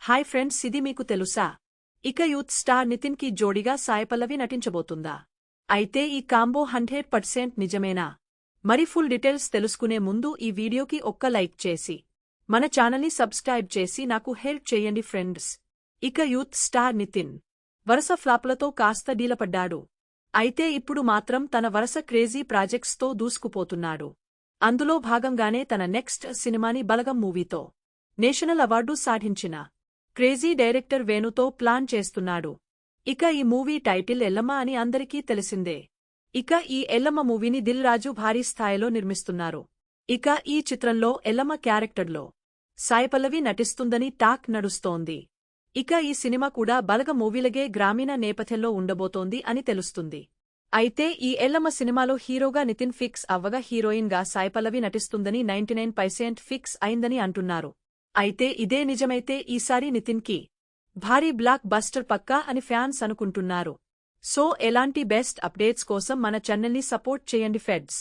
Hi friends, ఇది మీకు తెలుసా? ఇక యూత్ స్టార్ నితిన్ కి జోడిగా సాయి పల్లవి నటించబోతుందా? అయితే ఈ కాంబో 100% నిజమేనా? మరి ఫుల్ డీటెయిల్స్ తెలుసుకునే ముందు ఈ వీడియోకి ఒక్క లైక్ చేసి మన ఛానల్ని సబ్స్క్రైబ్ చేసి నాకు హెల్ప్ చేయండి ఫ్రెండ్స్. ఇక యూత్ స్టార్ నితిన్ వరుస ఫ్లాపులతో కాస్త డీలపడ్డాడు. అయితే ఇప్పుడు మాత్రం తన వరుస క్రేజీ ప్రాజెక్ట్స్తో దూసుకుపోతున్నాడు. అందులో భాగంగానే తన నెక్స్ట్ సినిమాని బలగం మూవీతో నేషనల్ అవార్డు సాధించిన క్రేజీ డైరెక్టర్ వేణుతో ప్లాన్ చేస్తున్నాడు. ఇక ఈ మూవీ టైటిల్ ఎల్లమ్మ అని అందరికీ తెలిసిందే. ఇక ఈ ఎల్లమ్మ మూవీని దిల్ రాజు భారీ స్థాయిలో నిర్మిస్తున్నారు. ఇక ఈ చిత్రంలో ఎల్లమ్మ క్యారెక్టర్లో సాయి పల్లవి నటిస్తుందని టాక్ నడుస్తోంది. ఇక ఈ సినిమా కూడా బలగం మూవీలగే గ్రామీణ నేపథ్యంలో ఉండబోతోంది అని తెలుస్తుంది. అయితే ఈ ఎల్లమ్మ సినిమాలో హీరోగా నితిన్ ఫిక్స్ అవ్వగా హీరోయిన్ గా సాయి పల్లవి నటిస్తుందని 99% ఫిక్స్ అయిందని అంటున్నారు. అయితే ఇదే నిజమైతే ఈసారి నితిన్ కి భారీ బ్లాక్ బస్టర్ పక్కా అని ఫ్యాన్స్ అనుకుంటున్నారు. సో ఎలాంటి బెస్ట్ అప్డేట్స్ కోసం మన ఛానల్ని సపోర్ట్ చేయండి ఫ్రెండ్స్.